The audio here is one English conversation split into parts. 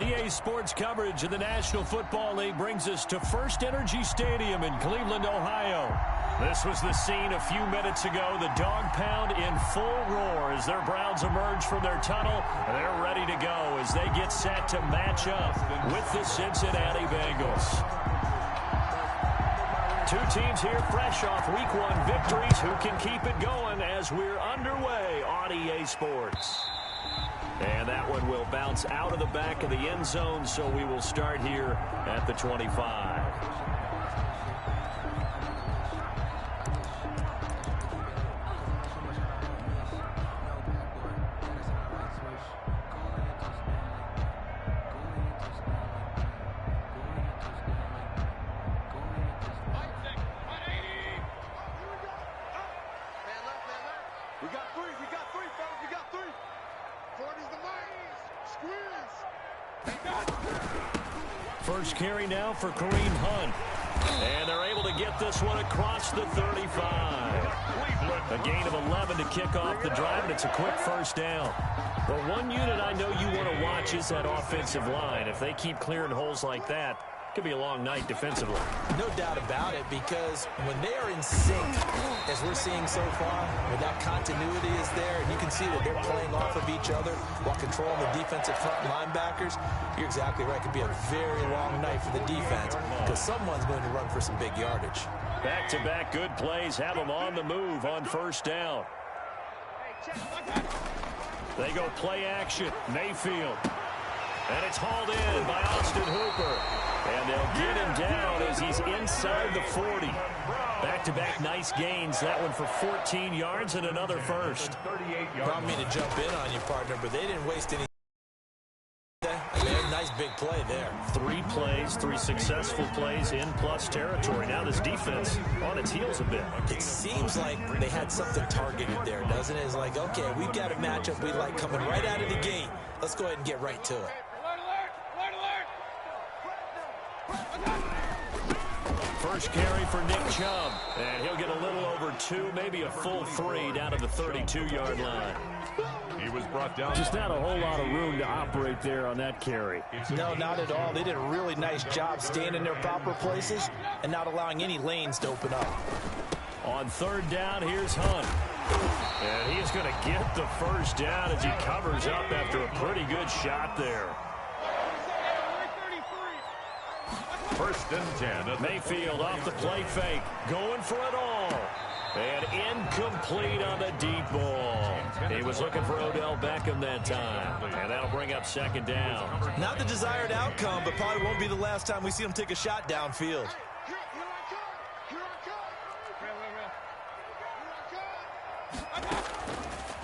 EA Sports coverage of the National Football League brings us to First Energy Stadium in Cleveland, Ohio. This was the scene a few minutes ago. The dog pound in full roar as their Browns emerge from their tunnel. They're ready to go as they get set to match up with the Cincinnati Bengals. Two teams here fresh off Week 1 victories who can keep it going as we're underway on EA Sports. And that one will bounce out of the back of the end zone, so we will start here at the 25. First carry now for Kareem Hunt. And they're able to get this one across the 35. A gain of 11 to kick off the drive, and it's a quick first down. But one unit I know you want to watch is that offensive line. If they keep clearing holes like that, it could be a long night defensively. No doubt about it, because when they are in sync, as we're seeing so far, when that continuity is there, and you can see that they're playing off of each other while controlling the defensive front linebackers, you're exactly right. It could be a very long night for the defense because someone's going to run for some big yardage. Back-to-back good plays have them on the move on first down. They go play action. Mayfield. And it's hauled in by Austin Hooper. And they'll get him down as he's inside the 40. Back-to-back nice gains. That one for 14 yards and another first. Brought me to jump in on you, partner, but they didn't waste any. Nice big play there. 3 plays, 3 successful plays in plus territory. Now this defense on its heels a bit. It seems like they had something targeted there, doesn't it? It's like, okay, we've got a matchup we like coming right out of the gate. Let's go ahead and get right to it. First carry for Nick Chubb. And he'll get a little over 2, maybe a full 3 down to the 32-yard line. He was brought down. Just not a whole lot of room to operate there on that carry. No, not at all. They did a really nice job staying in their proper places and not allowing any lanes to open up. On third down, here's Hunt. And he's going to get the first down as he covers up after a pretty good shot there. First and 10. Mayfield off the play fake. Going for it all. And incomplete on the deep ball. He was looking for Odell Beckham that time. And that'll bring up second down. Not the desired outcome, but probably won't be the last time we see him take a shot downfield.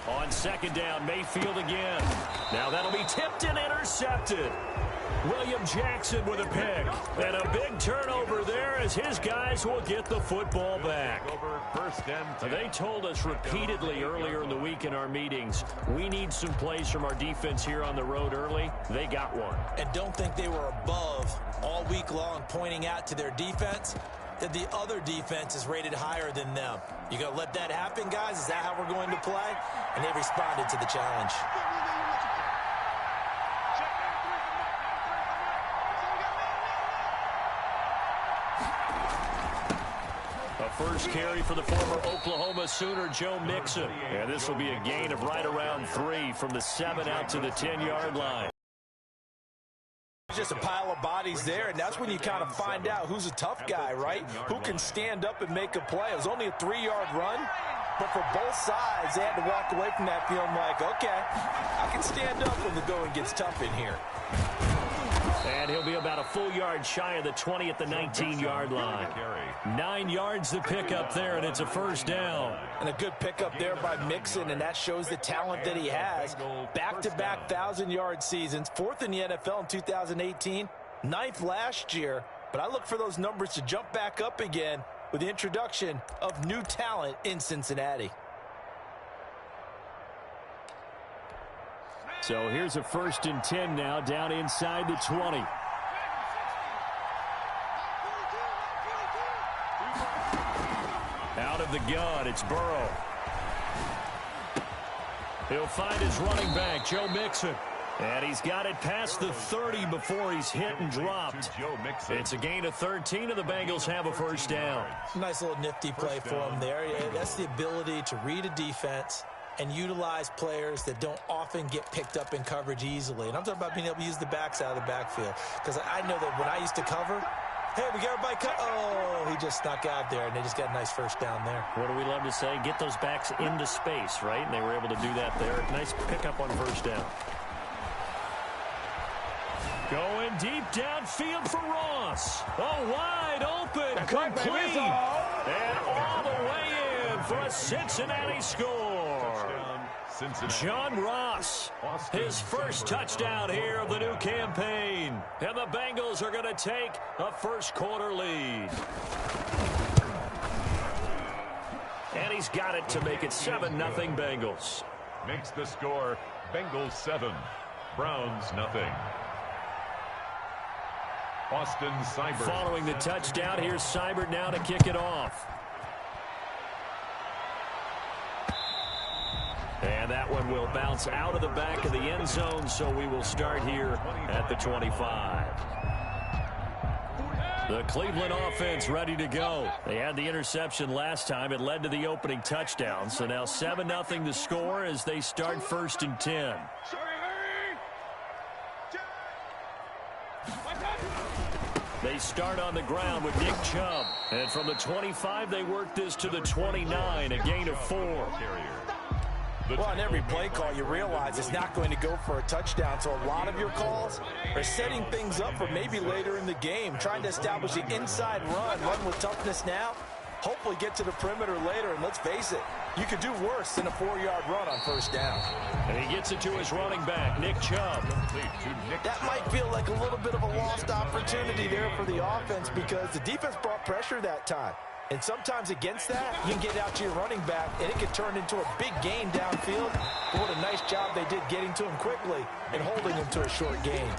On second down, Mayfield again. Now that'll be tipped and intercepted. William Jackson with a pick. And a big turnover there as his guys will get the football back. They told us repeatedly earlier in the week in our meetings, we need some plays from our defense here on the road early. They got one. And don't think they were above all week long pointing out to their defense that the other defense is rated higher than them. You going to let that happen, guys? Is that how we're going to play? And they responded to the challenge. First carry for the former Oklahoma Sooner, Joe Mixon. And this will be a gain of right around 3 from the 7 out to the 10-yard line. Just a pile of bodies there, and that's when you kind of find out who's a tough guy, right? Who can stand up and make a play. It was only a 3-yard run, but for both sides, they had to walk away from that feeling like, okay, I can stand up when the going gets tough in here. And he'll be about a full yard shy of the 20 at the 19-yard line. 9 yards to pick up there, and it's a first down. And a good pickup there by Mixon, and that shows the talent that he has. Back-to-back 1,000-yard seasons, 4th in the NFL in 2018, 9th last year. But I look for those numbers to jump back up again with the introduction of new talent in Cincinnati. So here's a 1st and 10 now, down inside the 20. Out of the gun, it's Burrow. He'll find his running back, Joe Mixon. And he's got it past the 30 before he's hit and dropped. It's a gain of 13, and the Bengals have a first down. Nice little nifty play for him there. That's the ability to read a defense and utilize players that don't often get picked up in coverage easily. And I'm talking about being able to use the backs out of the backfield. Because I know that when I used to cover, hey, we got everybody cut. Oh, he just snuck out there, and they just got a nice first down there. What do we love to say? Get those backs into space, right? And they were able to do that there. Nice pickup on first down. Going deep downfield for Ross. Oh, wide open, complete. And all the way in for a Cincinnati score. John Ross, his first touchdown here of the new campaign. And the Bengals are going to take a first-quarter lead. And he's got it to make it 7-0 Bengals. Makes the score Bengals 7, Browns 0. Austin Seibert. Following the touchdown, here's Seibert now to kick it off. And that one will bounce out of the back of the end zone, so we will start here at the 25. The Cleveland offense ready to go. They had the interception last time. It led to the opening touchdown. So now 7-0 the score as they start 1st and 10. They start on the ground with Nick Chubb. And from the 25, they work this to the 29, a gain of 4. Well, on every play call, you realize it's not going to go for a touchdown. So a lot of your calls are setting things up for maybe later in the game, trying to establish the inside run with toughness now, hopefully get to the perimeter later. And let's face it, you could do worse than a 4-yard run on first down. And he gets it to his running back, Nick Chubb. That might feel like a little bit of a lost opportunity there for the offense because the defense brought pressure that time. And sometimes against that, you can get out to your running back, and it can turn into a big gain downfield. But what a nice job they did getting to him quickly and holding him to a short gain.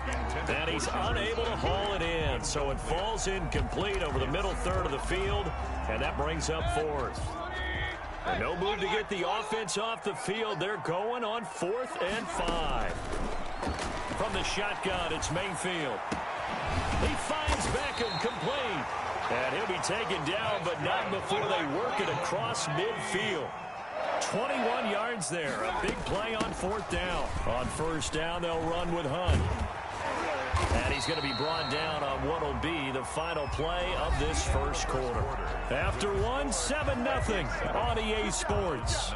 And he's unable to haul it in, so it falls incomplete over the middle third of the field, and that brings up 4th. And no move to get the offense off the field. They're going on 4th and 5. From the shotgun, it's Mayfield. He finds Beckham complete. And he'll be taken down, but not before they work it across midfield. 21 yards there. A big play on 4th down. On 1st down, they'll run with Hunt. And he's going to be brought down on what will be the final play of this first quarter. After one, 7-0 on EA Sports.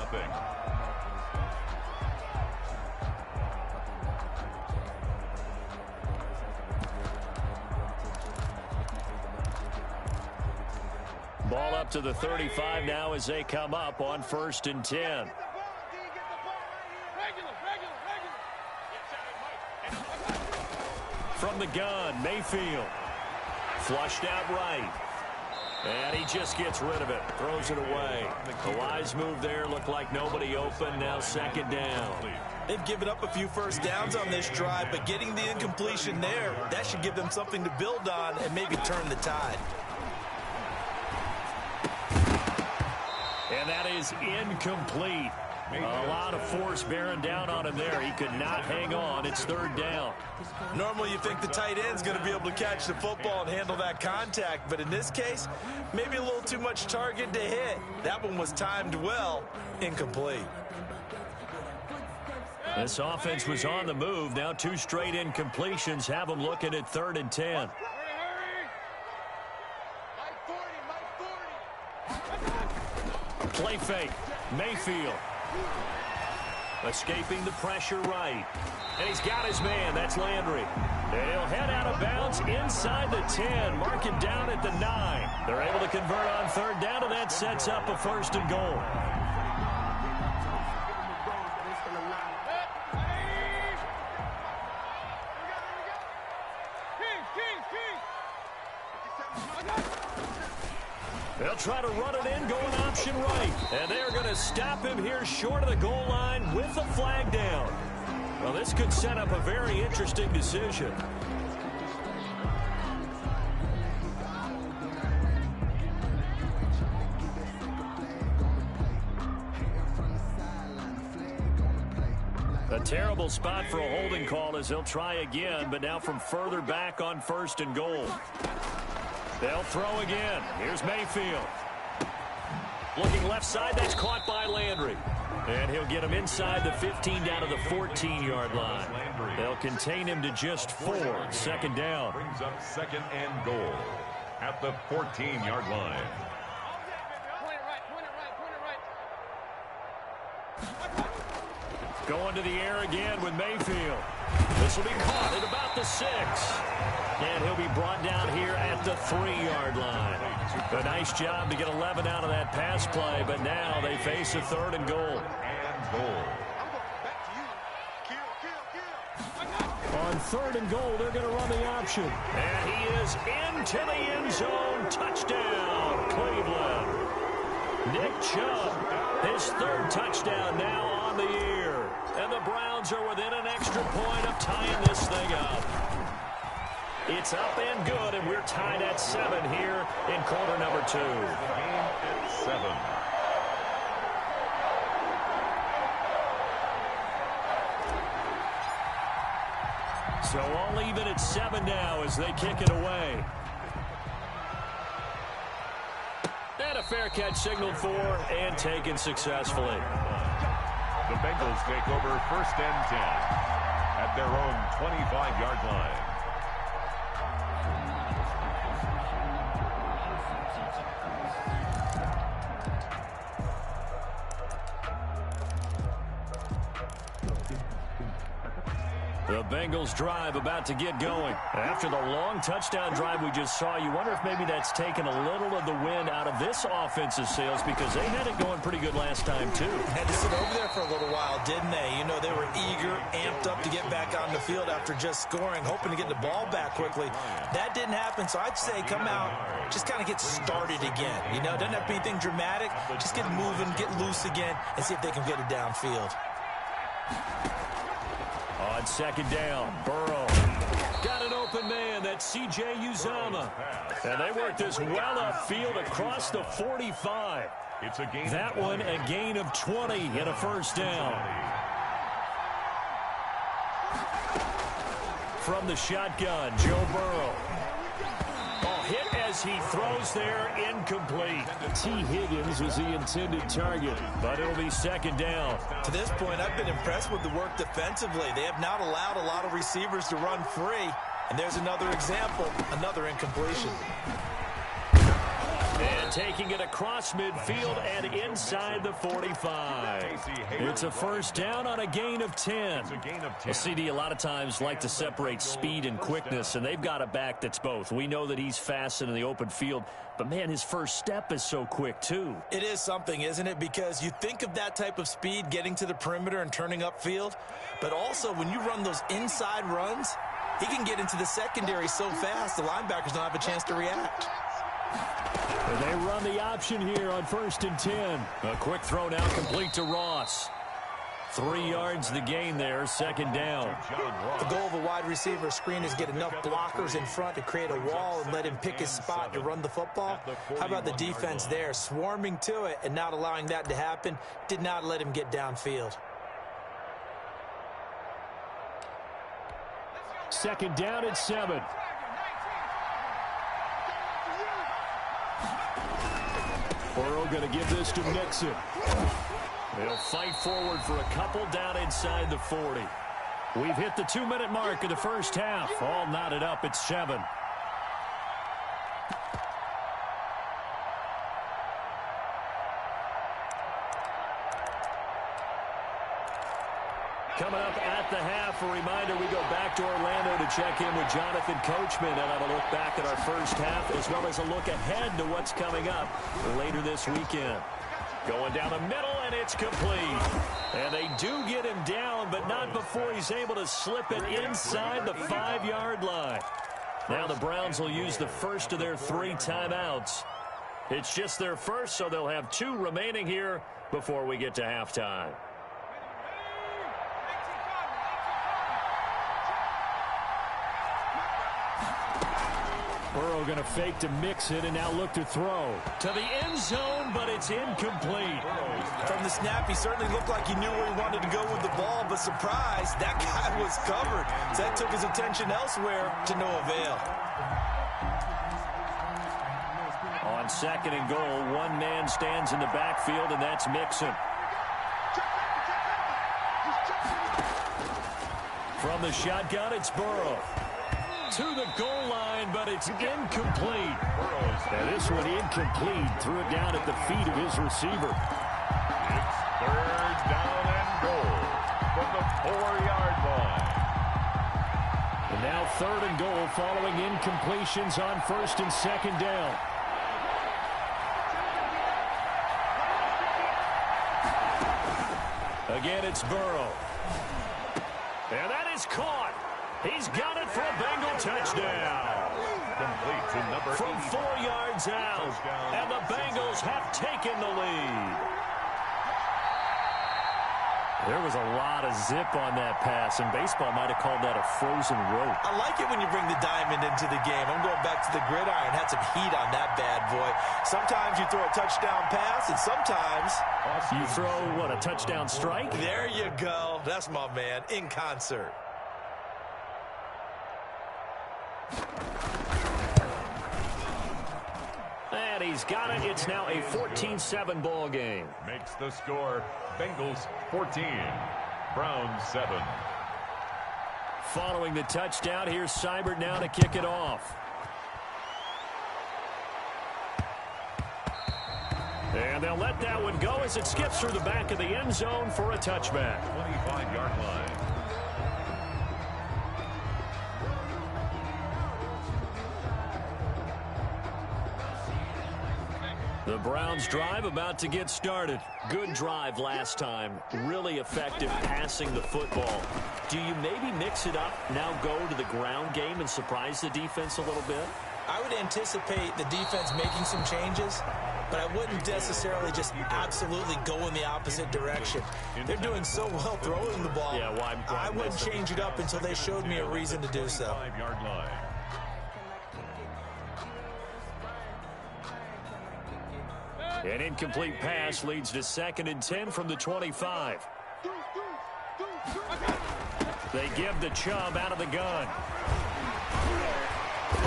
Ball up to the 35 now as they come up on 1st and 10. From the gun, Mayfield. Flushed out right. And he just gets rid of it. Throws it away. The wise move there. Looked like nobody open. Now 2nd down. They've given up a few first downs on this drive, but getting the incompletion there, that should give them something to build on and maybe turn the tide. And that is incomplete. A lot of force bearing down on him there. He could not hang on. It's 3rd down. Normally you think the tight end's going to be able to catch the football and handle that contact, but in this case, maybe a little too much target to hit. That one was timed well. Incomplete. This offense was on the move. Now 2 straight incompletions have them looking at 3rd and 10. Play fake. Mayfield. Escaping the pressure right. And he's got his man. That's Landry. And he'll head out of bounds inside the 10. Mark him down at the 9. They're able to convert on 3rd down, and that sets up a 1st and goal. They'll try to run it in, going option right. And they're going to stop him here short of the goal line with the flag down. Well, this could set up a very interesting decision. A terrible spot for a holding call as he'll try again, but now from further back on 1st and goal. They'll throw again. Here's Mayfield. Looking left side, that's caught by Landry. And he'll get him inside the 15 down to the 14-yard line. They'll contain him to just 4. 2nd down. Brings up 2nd and goal at the 14-yard line. Going to the air again with Mayfield. This will be caught at about the 6. And he'll be brought down here at the 3-yard line. A nice job to get 11 out of that pass play, but now they face a 3rd and goal. On 3rd and goal, they're going to run the option. And he is into the end zone. Touchdown, Cleveland. Nick Chubb, his 3rd touchdown now on the year. And the Browns are within an extra point of tying this thing up. It's up and good, and we're tied at 7 here in quarter number 2. Game at 7. So all even at 7 now as they kick it away. And a fair catch signaled for and taken successfully. The Bengals take over 1st and 10 at their own 25-yard line. The Bengals drive about to get going. After the long touchdown drive we just saw, you wonder if maybe that's taken a little of the wind out of this offensive sails because they had it going pretty good last time, too. Had to sit over there for a little while, didn't they? You know, they were eager, amped up to get back on the field after just scoring, hoping to get the ball back quickly. That didn't happen, so I'd say come out, just kind of get started again. You know, doesn't have to be anything dramatic. Just get moving, get loose again, and see if they can get it downfield. On 2nd down, Burrow got an open man. That's C.J. Uzomah. And they work this well upfield across the 45. That one a gain of 20 and a 1st down. From the shotgun, Joe Burrow. Hit as he throws there, incomplete. T. Higgins was the intended target, but it'll be 2nd down. To this point, I've been impressed with the work defensively. They have not allowed a lot of receivers to run free. And there's another example, another incompletion. And taking it across midfield and inside the 45. It's a 1st down on a gain of 10. Well, CD a lot of times like to separate speed and quickness, and they've got a back that's both. We know that he's fast in the open field, but, man, his first step is so quick, too. It is something, isn't it? Because you think of that type of speed getting to the perimeter and turning upfield, but also when you run those inside runs, he can get into the secondary so fast the linebackers don't have a chance to react. And they run the option here on 1st and 10. A quick throw now complete to Ross. 3 yards the gain there, 2nd down. The goal of a wide receiver screen is get enough blockers in front to create a wall and let him pick his spot to run the football. How about the defense there, swarming to it and not allowing that to happen, did not let him get downfield. 2nd down at 7. Burrow going to give this to Mixon. They'll fight forward for a couple down inside the 40. We've hit the 2-minute mark of the 1st half. All knotted up at 7. Coming up at the half, a reminder, we go back to Orlando to check in with Jonathan Coachman and have a look back at our 1st half, as well as a look ahead to what's coming up later this weekend. Going down the middle, and it's complete. And they do get him down, but not before he's able to slip it inside the 5-yard line. Now the Browns will use the first of their 3 timeouts. It's just their first, so they'll have 2 remaining here before we get to halftime. Burrow going to fake to mix it and now look to throw. To the end zone, but it's incomplete. From the snap, he certainly looked like he knew where he wanted to go with the ball, but surprise, that guy was covered. So that took his attention elsewhere to no avail. On 2nd and goal, one man stands in the backfield, and that's Mixon. From the shotgun, it's Burrow. To the goal line, but it's incomplete. Now this one incomplete. Threw it down at the feet of his receiver. It's 3rd down and goal from the 4-yard line. And now 3rd and goal following incompletions on 1st and 2nd down. Again, it's Burrow. And that is caught. He's got it for a Bengal touchdown. Complete to number From 4 yards out. And the Bengals have taken the lead. There was a lot of zip on that pass, and baseball might have called that a frozen rope. I like it when you bring the diamond into the game. I'm going back to the gridiron. Had some heat on that bad boy. Sometimes you throw a touchdown pass, and sometimes you throw, what, a touchdown strike? There you go. That's my man, in concert. And he's got it. It's now a 14-7 ball game. Makes the score Bengals 14, Browns 7. Following the touchdown, here's Seibert now to kick it off. And they'll let that one go as it skips through the back of the end zone for a touchback. 25-yard line. The Browns drive about to get started. Good drive last time. Really effective passing the football. Do you maybe mix it up, now go to the ground game and surprise the defense a little bit? I would anticipate the defense making some changes, but I wouldn't necessarily just absolutely go in the opposite direction. They're doing so well throwing the ball. Yeah, why I wouldn't change it up until they showed me a reason to do so. 5-yard line. An incomplete pass leads to 2nd and 10 from the 25. They give the Chubb out of the gun.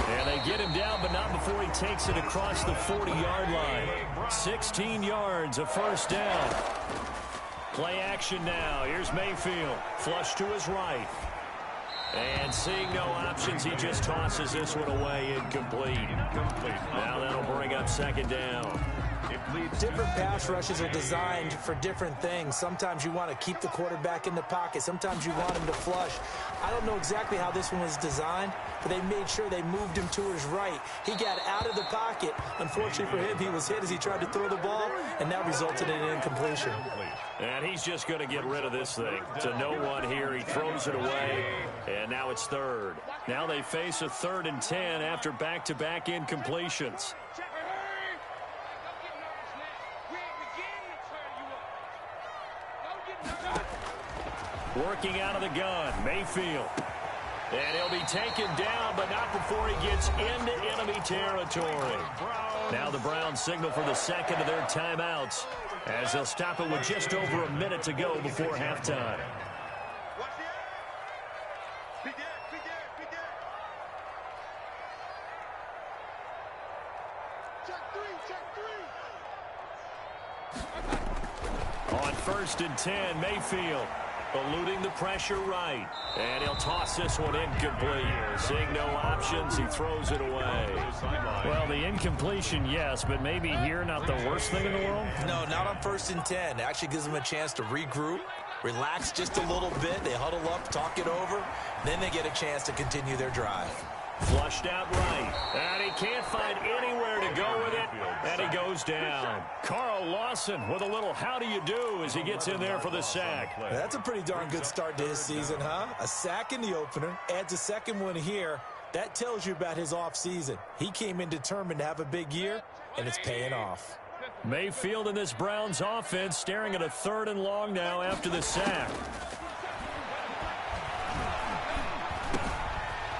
And they get him down, but not before he takes it across the 40-yard line. 16 yards, a first down. Play action now. Here's Mayfield. Flush to his right. And seeing no options, he just tosses this one away, incomplete. Now that'll bring up 2nd down. Different pass rushes are designed for different things. Sometimes you want to keep the quarterback in the pocket. Sometimes you want him to flush. I don't know exactly how this one was designed, but they made sure they moved him to his right. He got out of the pocket. Unfortunately for him, he was hit as he tried to throw the ball, and that resulted in an incompletion. And he's just going to get rid of this thing. To no one here. He throws it away, and now it's 3rd. Now they face a 3rd and 10 after back-to-back incompletions. Working out of the gun, Mayfield. And he'll be taken down, but not before he gets into enemy territory. Now the Browns signal for the 2nd of their timeouts, as they'll stop it with just over a minute to go before halftime. On 1st and 10, Mayfield eluding the pressure right. And he'll toss this one incomplete. Seeing no options, he throws it away. Well, the incompletion, yes, but maybe here not the worst thing in the world? No, not on 1st and 10. It actually gives them a chance to regroup, relax just a little bit. They huddle up, talk it over. Then they get a chance to continue their drive. Flushed out right. And he can't find anywhere to go with it. And he goes down. Carl Lawson with a little how do you do as he gets in there for the sack. That's a pretty darn good start to his season, huh? A sack in the opener, adds a second one here. That tells you about his offseason. He came in determined to have a big year, and it's paying off. Mayfield in this Browns offense staring at a 3rd and long now after the sack.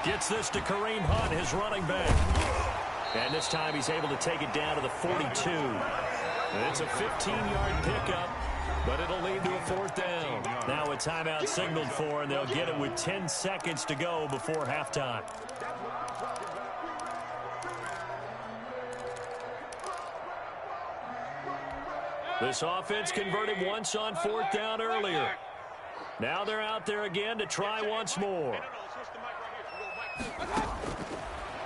Gets this to Kareem Hunt, his running back. And this time he's able to take it down to the 42. It's a 15-yard pickup, but it'll lead to a fourth down. Now a timeout signaled for, and they'll get it with 10 seconds to go before halftime. This offense converted once on fourth down earlier. Now they're out there again to try once more.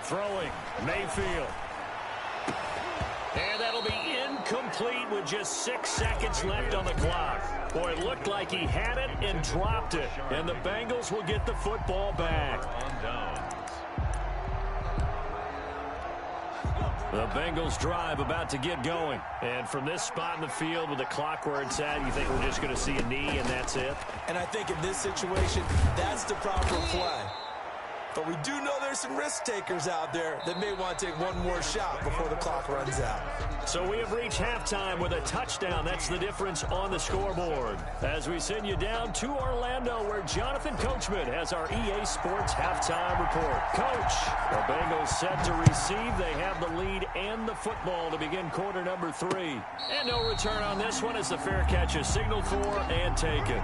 Throwing, Mayfield. And that'll be incomplete with just 6 seconds left on the clock. Boy, it looked like he had it and dropped it. And the Bengals will get the football back. The Bengals drive about to get going. And from this spot in the field with the clock where it's at, you think we're just going to see a knee and that's it? And I think in this situation, that's the proper play. But we do know there's some risk takers out there that may want to take one more shot before the clock runs out. So we have reached halftime with a touchdown. That's the difference on the scoreboard. As we send you down to Orlando, where Jonathan Coachman has our EA Sports halftime report. Coach, the Bengals set to receive. They have the lead and the football to begin quarter number 3. And no return on this one as the fair catch is signaled for and taken.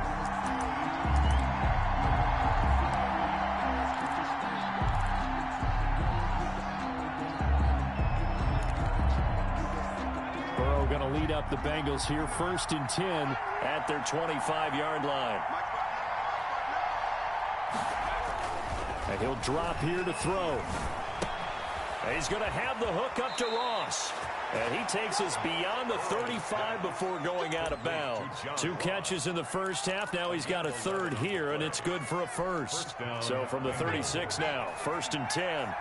Lead up the Bengals here, 1st and 10 at their 25-yard line. And he'll drop here to throw. And he's going to have the hook up to Ross. And he takes us beyond the 35 before going out of bounds. 2 catches in the first half. Now he's got a third here, and it's good for a first. So from the 36 now, 1st and 10.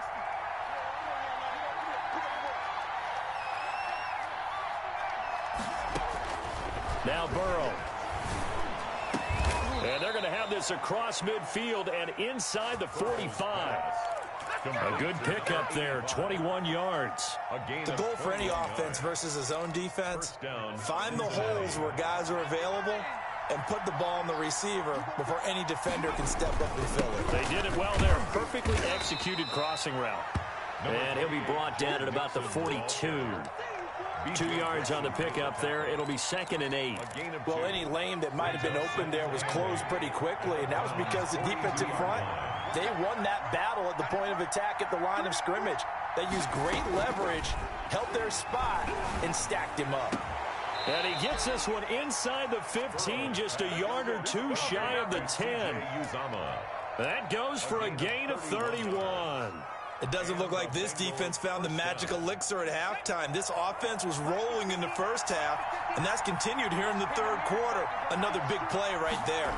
Now Burrow. And they're going to have this across midfield and inside the 45. A good pickup there, 21 yards. The goal for any offense versus his own defense, find the holes where guys are available and put the ball on the receiver before any defender can step up and fill it. They did it well there. Perfectly executed crossing route. And he'll be brought down at about the 42. 2 yards on the pickup there. It'll be 2nd and 8. Well, any lane that might have been open there was closed pretty quickly, and that was because the defensive front, they won that battle at the point of attack at the line of scrimmage. They used great leverage, held their spot, and stacked him up. And he gets this one inside the 15, just a yard or 2 shy of the 10. That goes for a gain of 31. It doesn't look like this defense found the magic elixir at halftime. This offense was rolling in the first half, and that's continued here in the third quarter. Another big play right there.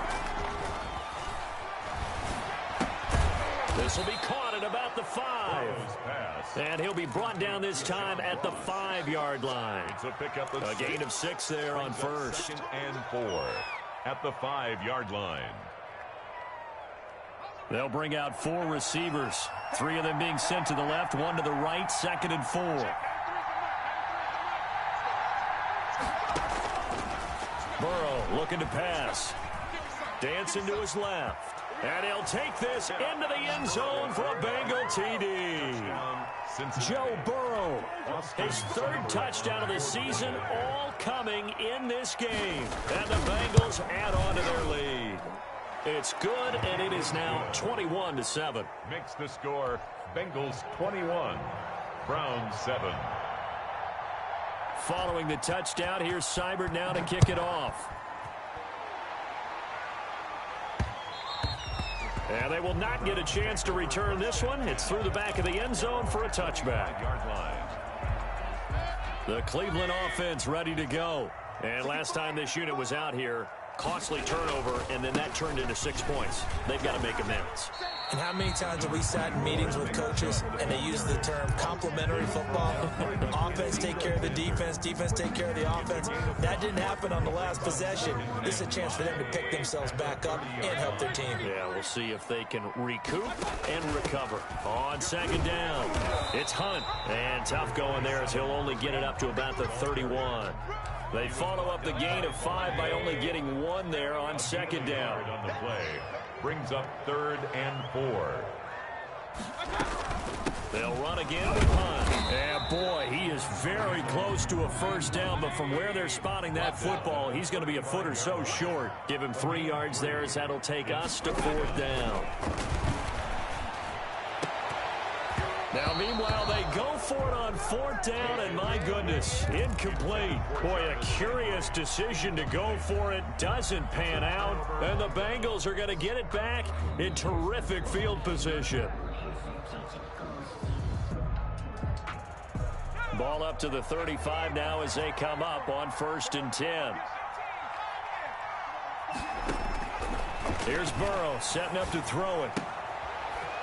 This will be caught at about the 5. And he'll be brought down this time at the 5-yard line. A gain of 6 there on first. 2nd and 4 at the 5-yard line. They'll bring out 4 receivers. 3 of them being sent to the left, 1 to the right, 2nd and 4. Burrow looking to pass. Dancing to his left. And he'll take this into the end zone for a Bengal TD. Joe Burrow, his 3rd touchdown of the season, all coming in this game. And the Bengals add on to their lead. It's good, and it is now 21-7. Makes the score Bengals 21, Browns 7. Following the touchdown, here's Seibert now to kick it off. And they will not get a chance to return this one. It's through the back of the end zone for a touchback. The Cleveland offense ready to go. And last time this unit was out here, costly turnover, and then that turned into 6 points. They've got to make amends. And how many times have we sat in meetings with coaches and they use the term complementary football? Offense take care of the defense, defense take care of the offense. That didn't happen on the last possession. This is a chance for them to pick themselves back up and help their team. Yeah, we'll see if they can recoup and recover. On 2nd down, it's Hunt. And tough going there as he'll only get it up to about the 31. They follow up the gain of 5 by only getting 1 there on 2nd down. On the play, brings up 3rd and 4. They'll run again with Hunt. And boy, he is very close to a first down, but from where they're spotting that football, he's going to be a foot or so short. Give him 3 yards there as that'll take us to 4th down. Now, meanwhile, they go for it on 4th down, and my goodness, incomplete. Boy, a curious decision to go for it. Doesn't pan out, and the Bengals are going to get it back in terrific field position. Ball up to the 35 now as they come up on 1st and 10. Here's Burrow setting up to throw it.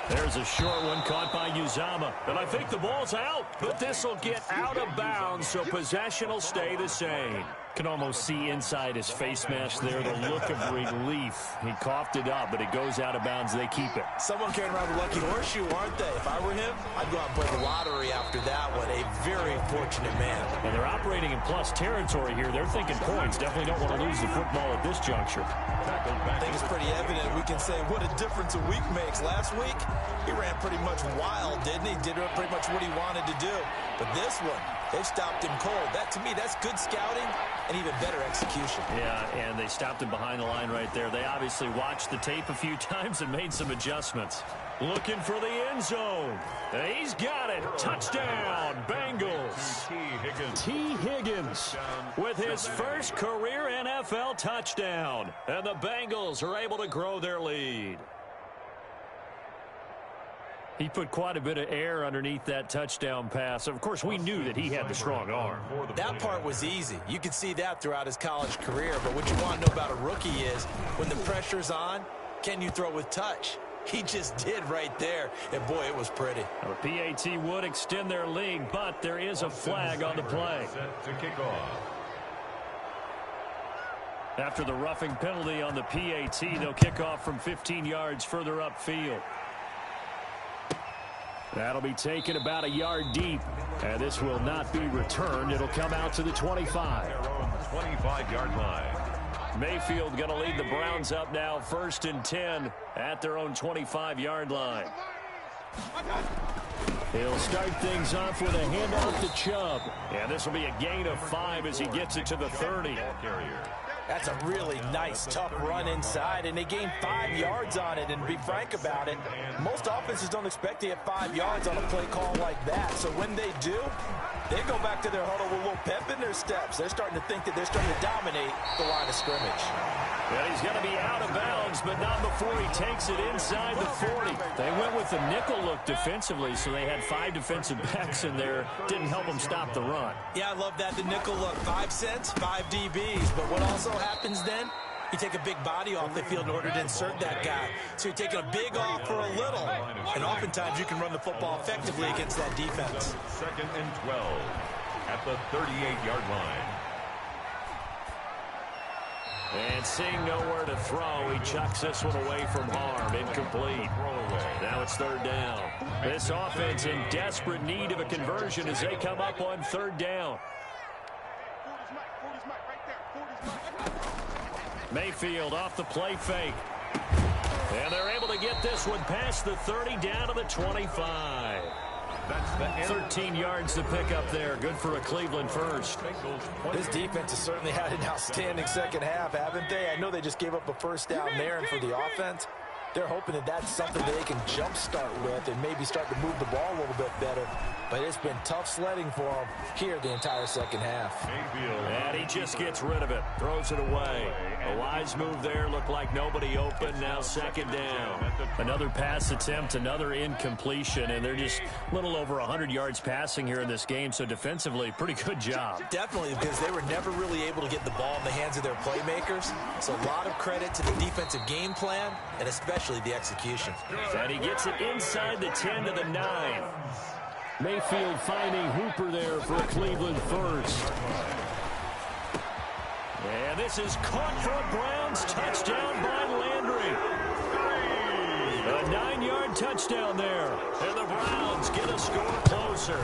There's a short one caught by Uzomah. And I think the ball's out, but this will get out of bounds, so possession will stay the same. Can almost see inside his face mask there the look of relief. He coughed it up, but it goes out of bounds. They keep it. Someone carrying around the lucky horseshoe, aren't they? If I were him, I'd go out and play the lottery after that one. A very fortunate man. And they're operating in plus territory here. They're thinking points. Definitely don't want to lose the football at this juncture. I think it's pretty evident. We can say what a difference a week makes. Last week, he ran pretty much wild, didn't he? Did pretty much what he wanted to do. But this one, they stopped him cold. That, to me, that's good scouting and even better execution. Yeah, and they stopped him behind the line right there. They obviously watched the tape a few times and made some adjustments. Looking for the end zone. He's got it. Touchdown, Bengals. T. Higgins with his first career NFL touchdown. And the Bengals are able to grow their lead. He put quite a bit of air underneath that touchdown pass. Of course, we knew that he had the strong arm. That part was easy. You could see that throughout his college career. But what you want to know about a rookie is when the pressure's on, can you throw with touch? He just did right there. And, boy, it was pretty. Well, the PAT would extend their lead, but there is a flag on the play. To kick off. After the roughing penalty on the PAT, they'll kick off from 15 yards further upfield. That'll be taken about a yard deep. And this will not be returned. It'll come out to the 25. Their own 25-yard line. Mayfield going to lead the Browns up now, 1st and 10 at their own 25-yard line. He'll start things off with a handoff to Chubb. And this will be a gain of 5 as he gets it to the 30. That's a really nice, tough run inside, and they gained 5 yards on it. And to be frank about it, most offenses don't expect to get 5 yards on a play call like that. So when they do, they go back to their huddle with a little pep in their steps. They're starting to think that they're starting to dominate the line of scrimmage. Well, he's going to be out of bounds, but not before he takes it inside the 40. They went with the nickel look defensively, so they had 5 defensive backs in there. Didn't help them stop the run. Yeah, I love that, the nickel look. 5 cents, 5 DBs. But what also happens then? You take a big body off the field in order to insert that guy. So you're taking a big off for a little. And oftentimes you can run the football effectively against that defense. 2nd and 12 at the 38-yard line. And seeing nowhere to throw, he chucks this one away from harm. Incomplete. Now it's 3rd down. This offense in desperate need of a conversion as they come up on 3rd down. Mayfield off the play fake. And they're able to get this one past the 30 down to the 25. That's the end. 13 yards to pick up there. Good for a Cleveland first. This defense has certainly had an outstanding second half, haven't they? I know they just gave up a first down there, and for the offense, they're hoping that that's something they can jumpstart with and maybe start to move the ball a little bit better. But it's been tough sledding for them here the entire second half. And he just gets rid of it. Throws it away. A wise move there. Looked like nobody open. Now 2nd down. Another pass attempt, another incompletion. And they're just a little over 100 yards passing here in this game. So defensively, pretty good job. Definitely, because they were never really able to get the ball in the hands of their playmakers. So a lot of credit to the defensive game plan and especially the execution. And he gets it inside the 10 to the 9. Mayfield finding Hooper there for a Cleveland first. And this is caught for a Browns touchdown by Landry. A 9-yard touchdown there. And the Browns get a score closer.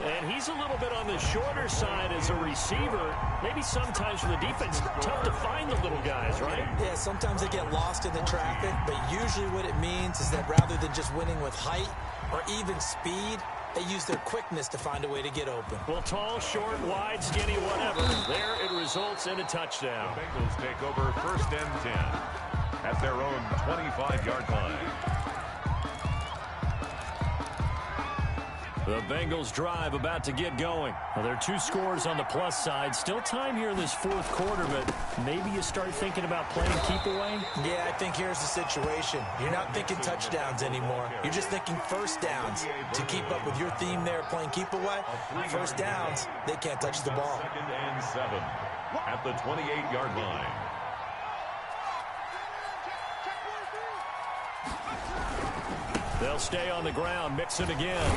And he's a little bit on the shorter side as a receiver. Maybe sometimes for the defense, tough to find the little guys, right? Yeah, sometimes they get lost in the traffic, but usually what it means is that rather than just winning with height or even speed, they use their quickness to find a way to get open. Well, tall, short, wide, skinny, whatever. There it results in a touchdown. The Bengals take over 1st and 10 at their own 25-yard line. The Bengals drive about to get going. Well, there are 2 scores on the plus side. Still time here in this 4th quarter, but maybe you start thinking about playing keep away? Yeah, I think here's the situation. You're not thinking touchdowns anymore. You're just thinking first downs. To keep up with your theme there playing keep away, first downs, they can't touch the ball. 2nd and 7 at the 28-yard line. They'll stay on the ground, mix it again.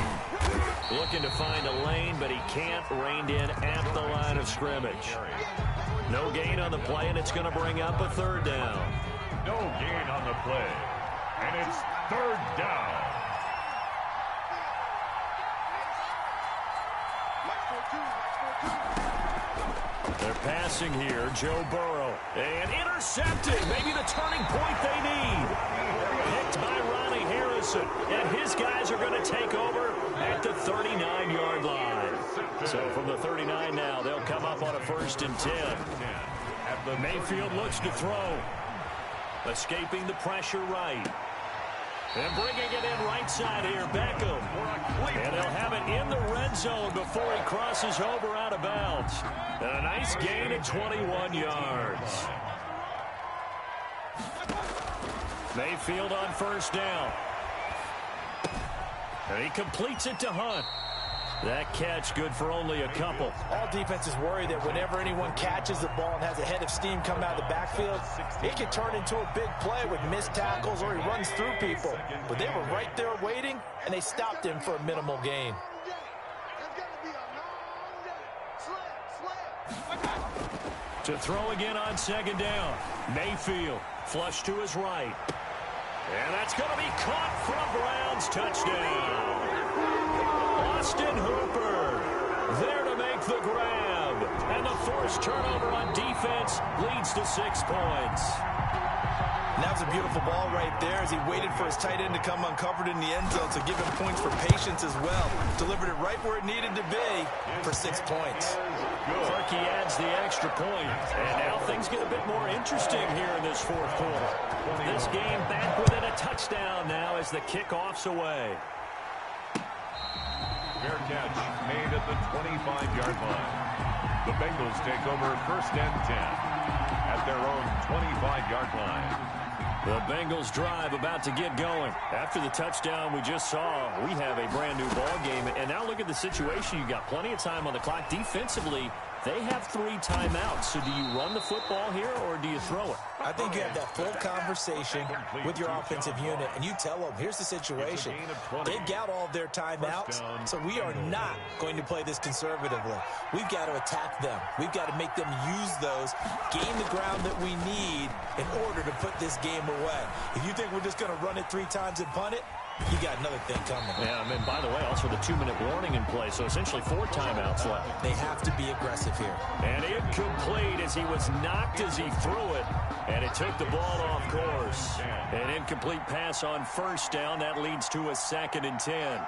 Looking to find a lane, but he can't. Reined in at the line of scrimmage. No gain on the play, and it's going to bring up a 3rd down. No gain on the play, and it's 3rd down. They're passing here, Joe Burrow. And intercepted, maybe the turning point they need. Picked by Ronnie Harrison, and his guys are going to take over at the 39-yard line. So from the 39 now, they'll come up on a 1st and 10. Mayfield looks to throw. Escaping the pressure right. And bringing it in right side here, Beckham. And they'll have it in the red zone before he crosses over out of bounds. And a nice gain at 21 yards. Mayfield on 1st down. And he completes it to Hunt. That catch good for only a couple. All defenses worry that whenever anyone catches the ball and has a head of steam coming out of the backfield, it can turn into a big play with missed tackles or he runs through people. But they were right there waiting, and they stopped him for a minimal gain. To throw again on 2nd down. Mayfield flush to his right. And that's going to be caught from Browns. Touchdown. Austin Hooper there to make the grab. And the forced turnover on defense leads to 6 points. And that was a beautiful ball right there as he waited for his tight end to come uncovered in the end zone to give him points for patience as well. Delivered it right where it needed to be for 6 points. Clarkie adds the extra point. And now things get a bit more interesting here in this 4th quarter. This game back within a touchdown now as the kickoff's away. Fair catch made at the 25-yard line. The Bengals take over 1st and 10 at their own 25-yard line. The Bengals drive about to get going. After the touchdown we just saw, we have a brand new ball game. And now look at the situation. You've got plenty of time on the clock. Defensively, they have 3 timeouts. So do you run the football here or do you throw it? I think you have that full conversation with your offensive unit, and you tell them, here's the situation. They've got all of their timeouts, so we are not going to play this conservatively. We've got to attack them. We've got to make them use those, gain the ground that we need in order to put this game away. If you think we're just going to run it 3 times and punt it, you got another thing coming. Yeah, I mean, by the way, also the 2-minute warning in play, so essentially 4 timeouts left. They have to be aggressive here. And incomplete as he was knocked as he threw it, and it took the ball off course. An incomplete pass on 1st down. That leads to a 2nd and 10.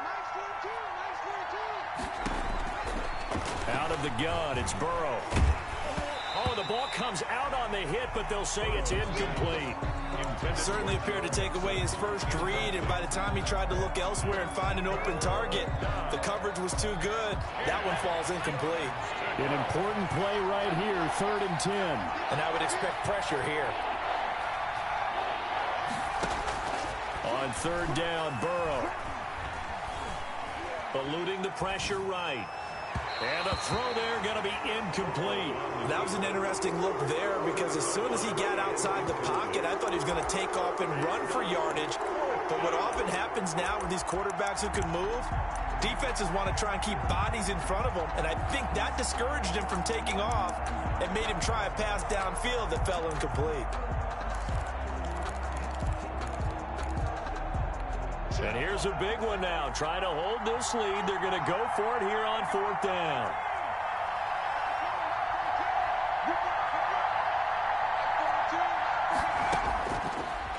Out of the gun, it's Burrow. Oh, the ball comes out on the hit, but they'll say it's incomplete. Certainly appeared to take away his first read, and by the time he tried to look elsewhere and find an open target, the coverage was too good. That one falls incomplete. An important play right here, 3rd and 10. And I would expect pressure here. On 3rd down, Burrow. Eluding the pressure right. And a throw there going to be incomplete. That was an interesting look there because as soon as he got outside the pocket, I thought he was going to take off and run for yardage. But what often happens now with these quarterbacks who can move, defenses want to try and keep bodies in front of them. And I think that discouraged him from taking off and made him try a pass downfield that fell incomplete. And here's a big one now. Trying to hold this lead. They're going to go for it here on 4th down.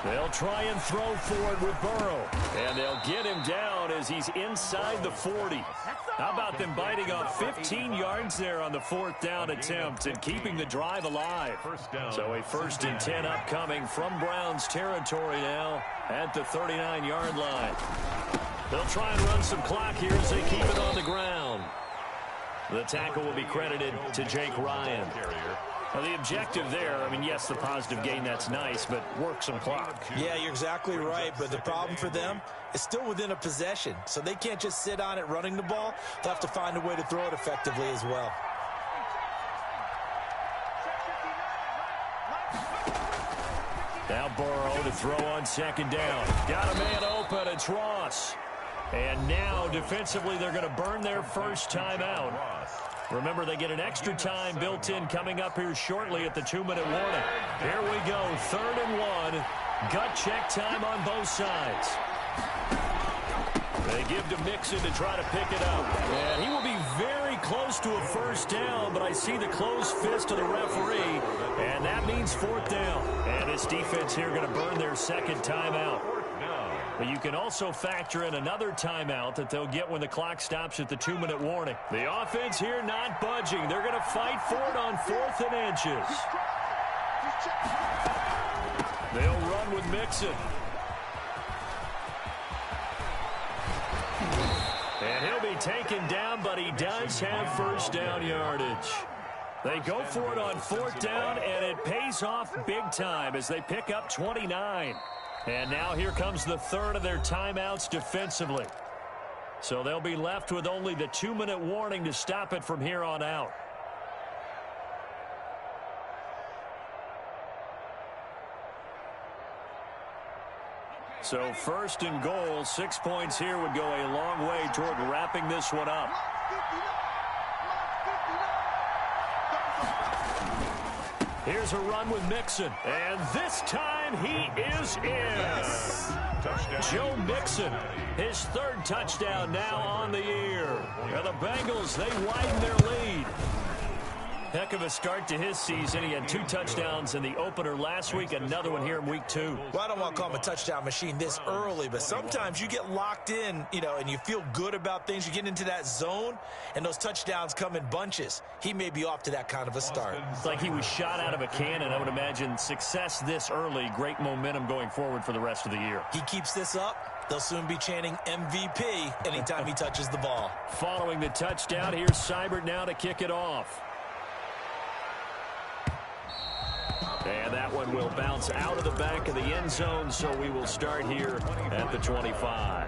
They'll try and throw for it with Burrow. And they'll get him down as he's inside the 40. How about them biting off 15 yards there on the 4th down attempt and keeping the drive alive? So a 1st and 10 upcoming from Browns territory now at the 39-yard line. They'll try and run some clock here as they keep it on the ground. The tackle will be credited to Jake Ryan. Now, the objective there, I mean, yes, the positive gain, that's nice, but work some clock. Yeah, you're exactly right, but the problem for them is still within a possession, so they can't just sit on it running the ball. They'll have to find a way to throw it effectively as well. Now Burrow to throw on 2nd down. Got a man open, it's Ross. And now, defensively, they're going to burn their first timeout. Remember, they get an extra time built in coming up here shortly at the 2-minute warning. Here we go, 3rd and 1. Gut check time on both sides. They give to Mixon to try to pick it up. And he will be very close to a 1st down, but I see the closed fist of the referee, and that means 4th down. And this defense here going to burn their 2nd timeout. But you can also factor in another timeout that they'll get when the clock stops at the 2-minute warning. The offense here not budging. They're going to fight for it on 4th and inches. They'll run with Mixon. And he'll be taken down, but he does have 1st down yardage. They go for it on 4th down, and it pays off big time as they pick up 29. And now here comes the 3rd of their timeouts defensively. So they'll be left with only the 2-minute warning to stop it from here on out. So 1st and goal, 6 points here would go a long way toward wrapping this one up. Here's a run with Mixon, and this time he is in. Joe Mixon, his 3rd touchdown now on the year. And the Bengals, they widen their lead. Heck of a start to his season. He had 2 touchdowns in the opener last week, another one here in week 2. Well, I don't want to call him a touchdown machine this early, but sometimes you get locked in, and you feel good about things. You get into that zone, and those touchdowns come in bunches. He may be off to that kind of a start. It's like he was shot out of a cannon. I would imagine success this early, great momentum going forward for the rest of the year. He keeps this up, they'll soon be chanting MVP anytime he touches the ball. Following the touchdown, here's Seibert now to kick it off. And that one will bounce out of the back of the end zone, so we will start here at the 25.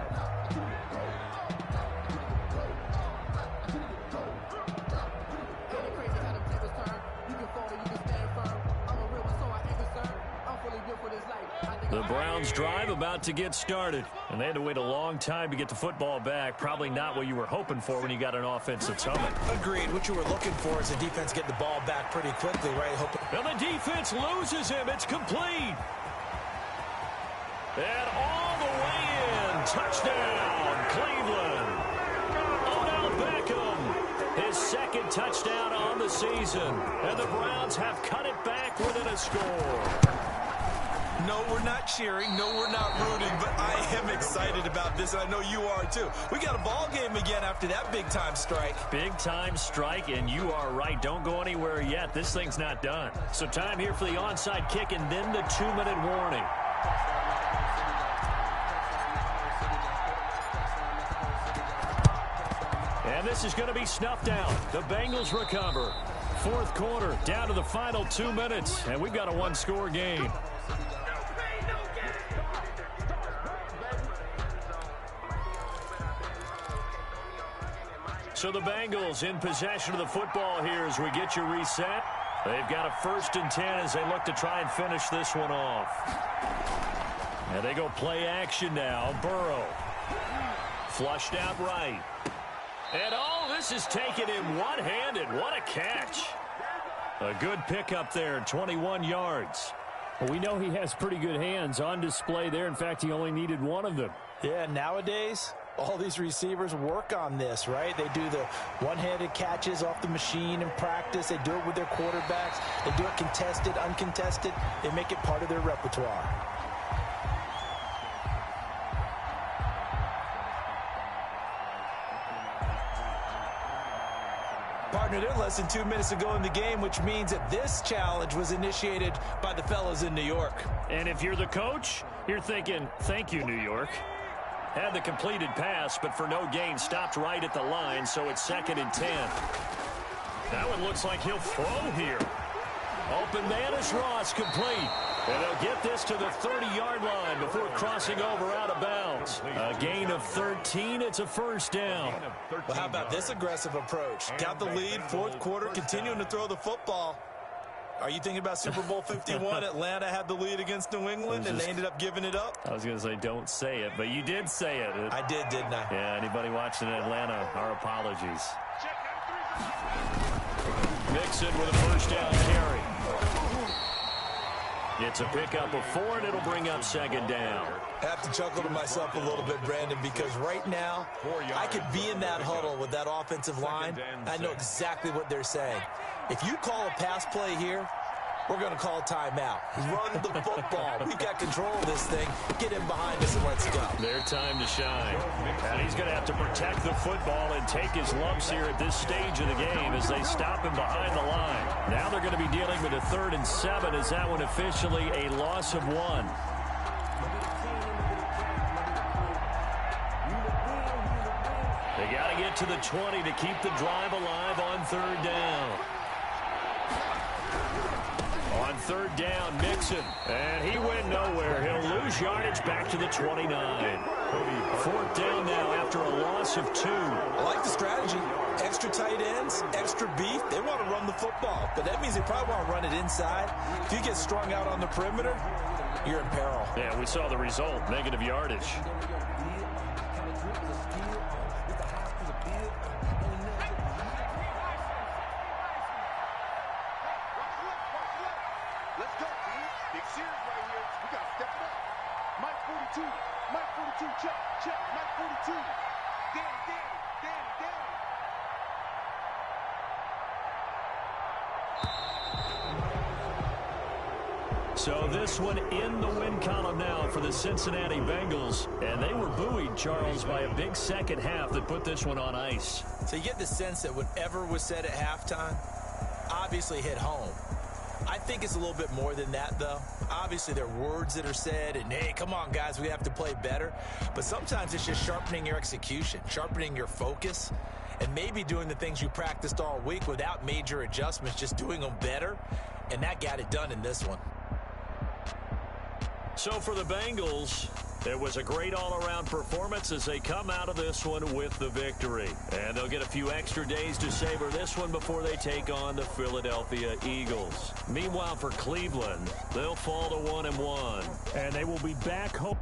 The Browns drive about to get started, and they had to wait a long time to get the football back. Probably not what you were hoping for when you got an offense that's humming. Agreed. What you were looking for is the defense getting the ball back pretty quickly, right? And the defense loses him. It's complete. And all the way in. Touchdown, Cleveland. Odell Beckham, his 2nd touchdown on the season. And the Browns have cut it back within a score. No, we're not cheering. No, we're not rooting, but I am excited about this, and I know you are too. We got a ball game again after that big-time strike. Big-time strike, and you are right. Don't go anywhere yet. This thing's not done. So time here for the onside kick, and then the 2-minute warning. And this is going to be snuffed out. The Bengals recover. 4th quarter, down to the final 2 minutes, and we've got a 1-score game. So the Bengals in possession of the football here as we get you reset. They've got a 1st and 10 as they look to try and finish this one off. And they go play action now. Burrow. Flushed out right. And this is taken in one-handed. What a catch. A good pickup there, 21 yards. Well, we know he has pretty good hands on display there. In fact, he only needed one of them. Yeah, nowadays, all these receivers work on this, right? They do the one-handed catches off the machine in practice. They do it with their quarterbacks. They do it contested, uncontested. They make it part of their repertoire. Partner, they're less than 2 minutes to go in the game, which means that this challenge was initiated by the fellas in New York. And if you're the coach, you're thinking, thank you, New York. Had the completed pass, but for no gain, stopped right at the line, so it's 2nd and 10. Now it looks like he'll throw here. Open man is Ross, complete. And they'll get this to the 30-yard line before crossing over out of bounds. A gain of 13. It's a first down. Well, how about this aggressive approach? Got the lead, 4th quarter, continuing to throw the football. Are you thinking about Super Bowl 51? Atlanta had the lead against New England, and they ended up giving it up? I was going to say don't say it, but you did say it. I did, didn't I? Yeah, anybody watching in Atlanta, our apologies. Mixon with a first down carry. It's a pickup of 4, and it'll bring up 2nd down. I have to chuckle to myself a little bit, Brandon, because right now I could be in that huddle with that offensive line. I know exactly what they're saying. If you call a pass play here, we're going to call a timeout. Run the football. We've got control of this thing. Get him behind us and let's go. Their time to shine. And he's going to have to protect the football and take his lumps here at this stage of the game as they stop him behind the line. Now they're going to be dealing with a 3rd and 7 as that one officially a loss of 1. They got to get to the 20 to keep the drive alive on 3rd down. On 3rd down, Mixon, and he went nowhere. He'll lose yardage back to the 29. 4th down now after a loss of 2. I like the strategy. Extra tight ends, extra beef. They want to run the football, but that means they probably want to run it inside. If you get strung out on the perimeter, you're in peril. Yeah, we saw the result, negative yardage. So this one in the win column now for the Cincinnati Bengals. And they were buoyed, Charles, by a big second half that put this one on ice. So you get the sense that whatever was said at halftime obviously hit home. I think it's a little bit more than that, though. Obviously, there are words that are said, and, hey, come on, guys, we have to play better. But sometimes it's just sharpening your execution, sharpening your focus, and maybe doing the things you practiced all week without major adjustments, just doing them better, and that got it done in this one. So for the Bengals, it was a great all-around performance as they come out of this one with the victory. And they'll get a few extra days to savor this one before they take on the Philadelphia Eagles. Meanwhile, for Cleveland, they'll fall to 1-1. And they will be back home.